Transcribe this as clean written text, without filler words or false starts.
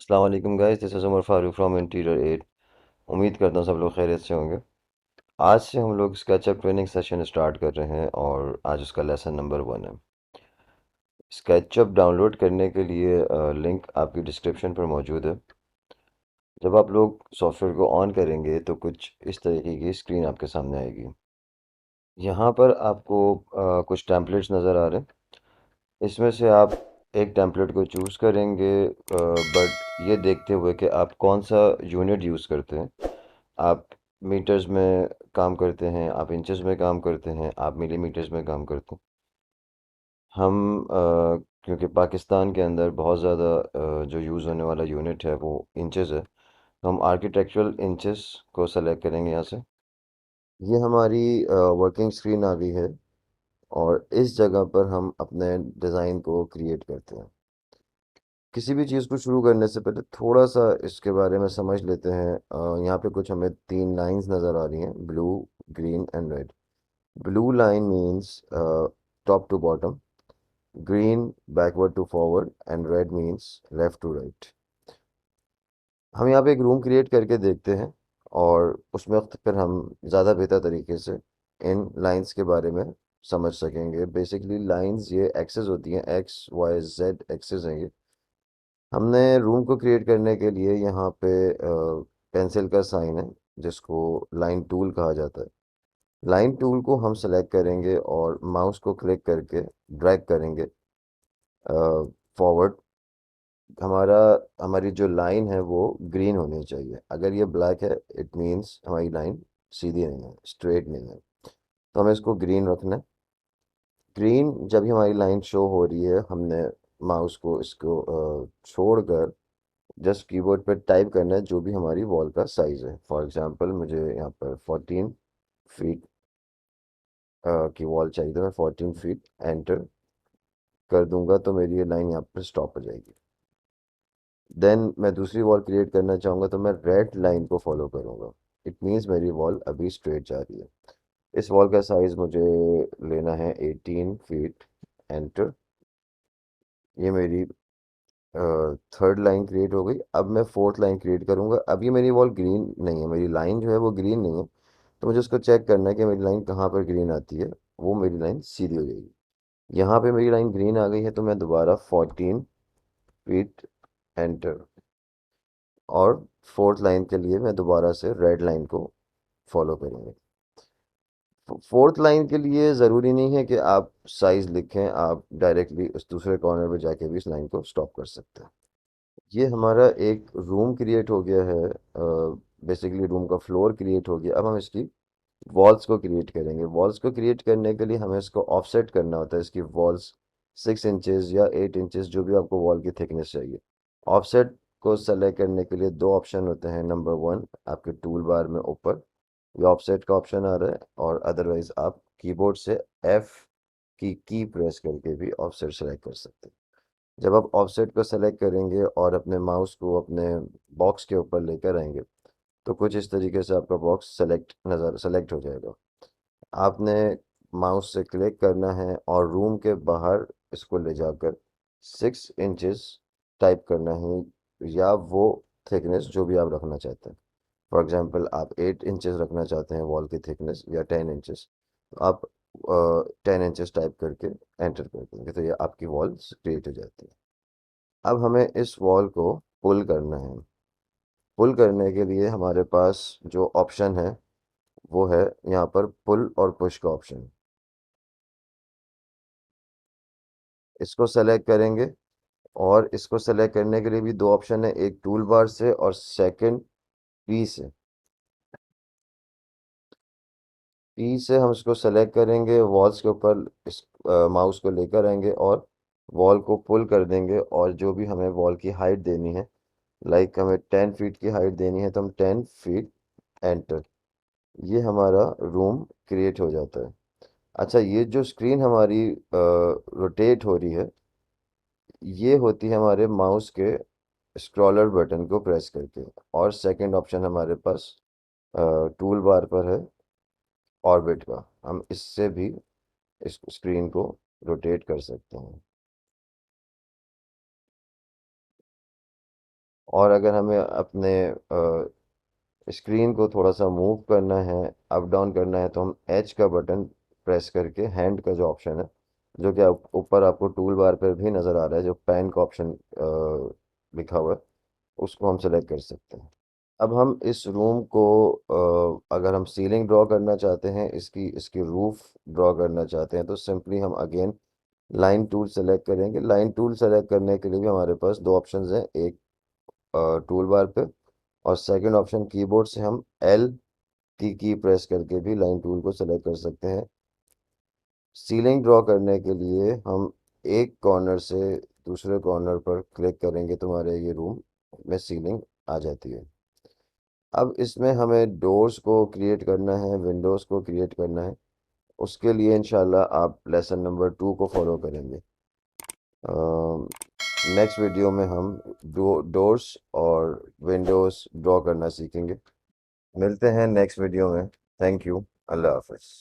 अस्सलाम वालेकुम guys, this is Umar Farooq from interior ed. उम्मीद करता हूँ सब लोग खैरियत से होंगे। आज से हम लोग स्केचअप ट्रेनिंग सेशन स्टार्ट कर रहे हैं और आज उसका लेसन नंबर 1 है। स्केचअप डाउनलोड करने के लिए लिंक आपकी डिस्क्रिप्शन पर मौजूद है। जब आप लोग सॉफ्टवेयर को ऑन करेंगे तो कुछ इस तरीके की स्क्रीन आपके सामने आएगी। यहाँ पर आपको कुछ टेम्पलेट्स नज़र आ रहे हैं। इसमें से आप एक टेम्पलेट को चूज़ करेंगे, बट ये देखते हुए कि आप कौन सा यूनिट यूज़ करते हैं। आप मीटर्स में काम करते हैं, आप इंचेस में काम करते हैं, आप मिलीमीटर्स में काम करते हैं। हम क्योंकि पाकिस्तान के अंदर बहुत ज़्यादा जो यूज़ होने वाला यूनिट है वो इंचेस है, तो हम आर्किटेक्चरल इंचेस को सेलेक्ट करेंगे यहाँ से। ये हमारी वर्किंग स्क्रीन आ गई है और इस जगह पर हम अपने डिज़ाइन को क्रिएट करते हैं। किसी भी चीज़ को शुरू करने से पहले थोड़ा सा इसके बारे में समझ लेते हैं। यहाँ पे कुछ हमें 3 लाइंस नज़र आ रही हैं, blue, green and red. Blue line means top to bottom, green backward to forward and red means left to right. हम यहाँ पे एक रूम क्रिएट करके देखते हैं और उस वक्त फिर हम ज़्यादा बेहतर तरीके से इन लाइंस के बारे में समझ सकेंगे। बेसिकली लाइंस ये एक्सेस होती हैं, एक्स वाई जेड एक्सेस हैं ये। हमने रूम को क्रिएट करने के लिए यहाँ पे पेंसिल का साइन है जिसको लाइन टूल कहा जाता है। लाइन टूल को हम सेलेक्ट करेंगे और माउस को क्लिक करके ड्रैग करेंगे फॉरवर्ड। हमारा हमारी जो लाइन है वो ग्रीन होनी चाहिए। अगर ये ब्लैक है इट मीन्स हमारी लाइन सीधी नहीं है, स्ट्रेट नहीं है, तो हमें इसको ग्रीन रखना है। ग्रीन जब भी हमारी लाइन शो हो रही है, हमने माउस को इसको छोड़कर जस्ट कीबोर्ड पर टाइप करना है जो भी हमारी वॉल का साइज़ है। फॉर एग्जांपल मुझे यहाँ पर 14 फीट की वॉल चाहिए, तो मैं 14 फीट एंटर कर दूंगा तो मेरी ये लाइन यहाँ पर स्टॉप हो जाएगी। देन मैं दूसरी वॉल क्रिएट करना चाहूँगा तो मैं रेड लाइन को फॉलो करूँगा। इट मीन्स मेरी वॉल अभी स्ट्रेट जा रही है। इस वॉल का साइज़ मुझे लेना है 18 फीट, एंटर। ये मेरी थर्ड लाइन क्रिएट हो गई। अब मैं फोर्थ लाइन क्रिएट करूंगा। अब ये मेरी वॉल ग्रीन नहीं है, मेरी लाइन जो है वो ग्रीन नहीं है, तो मुझे उसको चेक करना है कि मेरी लाइन कहाँ पर ग्रीन आती है। वो मेरी लाइन सीधी हो जाएगी। यहाँ पे मेरी लाइन ग्रीन आ गई है तो मैं दोबारा 14 फीट एंटर, और फोर्थ लाइन के लिए मैं दोबारा से रेड लाइन को फॉलो करूँगा। फोर्थ लाइन के लिए ज़रूरी नहीं है कि आप साइज़ लिखें, आप डायरेक्टली उस दूसरे कॉर्नर पे जाके भी इस लाइन को स्टॉप कर सकते हैं। ये हमारा एक रूम क्रिएट हो गया है। बेसिकली रूम का फ्लोर क्रिएट हो गया। अब हम इसकी वॉल्स को क्रिएट करेंगे। वॉल्स को क्रिएट करने के लिए हमें इसको ऑफसेट करना होता है। इसकी वॉल्स 6 इंचेस या 8 इंचेस, जो भी आपको वॉल की थिकनेस चाहिए। ऑफसेट को सेलेक्ट करने के लिए दो ऑप्शन होते हैं। नंबर 1 आपके टूल बार में ऊपर ये ऑफसेट का ऑप्शन आ रहा है, और अदरवाइज आप कीबोर्ड से एफ की प्रेस करके भी ऑफसेट सेलेक्ट कर सकते हैं। जब आप ऑफसेट को सेलेक्ट करेंगे और अपने माउस को अपने बॉक्स के ऊपर लेकर आएंगे तो कुछ इस तरीके से आपका बॉक्स सेलेक्ट हो जाएगा। आपने माउस से क्लिक करना है और रूम के बाहर इसको ले जाकर 6 इंचेस टाइप करना है, या वो थिकनेस जो भी आप रखना चाहते हैं। फॉर एग्जांपल आप 8 इंचेस रखना चाहते हैं वॉल की थिकनेस, या 10 इंचेस, तो आप 10 इंचेस टाइप करके एंटर कर देंगे तो ये आपकी वॉल क्रिएट हो जाती है। अब हमें इस वॉल को पुल करना है। पुल करने के लिए हमारे पास जो ऑप्शन है वो है यहाँ पर पुल और पुश का ऑप्शन। इसको सेलेक्ट करेंगे, और इसको सेलेक्ट करने के लिए भी दो ऑप्शन है, एक टूल बार से और सेकंड पी से। पी से हम इसको सेलेक्ट करेंगे, वॉल्स के ऊपर इस माउस को लेकर आएंगे और वॉल को पुल कर देंगे, और जो भी हमें वॉल की हाइट देनी है, लाइक हमें 10 फीट की हाइट देनी है तो हम 10 फीट एंटर। ये हमारा रूम क्रिएट हो जाता है। अच्छा, ये जो स्क्रीन हमारी रोटेट हो रही है, ये होती है हमारे माउस के स्क्रॉलर बटन को प्रेस करके। और सेकंड ऑप्शन हमारे पास टूल बार पर है ऑर्बिट का। हम इससे भी इस स्क्रीन को रोटेट कर सकते हैं। और अगर हमें अपने स्क्रीन को थोड़ा सा मूव करना है, अप डाउन करना है, तो हम एच का बटन प्रेस करके, हैंड का जो ऑप्शन है, जो कि ऊपर आपको टूल बार पर भी नज़र आ रहा है, जो पेन का ऑप्शन लिखा हुआ है, उसको हम सेलेक्ट कर सकते हैं। अब हम इस रूम को अगर हम सीलिंग ड्रॉ करना चाहते हैं, इसकी इसकी रूफ ड्रॉ करना चाहते हैं, तो सिंपली हम अगेन लाइन टूल सेलेक्ट करेंगे। लाइन टूल सेलेक्ट करने के लिए भी हमारे पास दो ऑप्शंस हैं, एक टूल बार पे, और सेकंड ऑप्शन कीबोर्ड से हम एल की प्रेस करके भी लाइन टूल को सेलेक्ट कर सकते हैं। सीलिंग ड्रॉ करने के लिए हम एक कॉर्नर से दूसरे कॉर्नर पर क्लिक करेंगे, तुम्हारे ये रूम में सीलिंग आ जाती है। अब इसमें हमें डोर्स को क्रिएट करना है, विंडोज़ को क्रिएट करना है। उसके लिए इंशाल्लाह आप लेसन नंबर 2 को फॉलो करेंगे। नेक्स्ट वीडियो में हम डोर्स और विंडोज़ ड्रॉ करना सीखेंगे। मिलते हैं नेक्स्ट वीडियो में। Thank you. अल्लाह हाफ़िज़।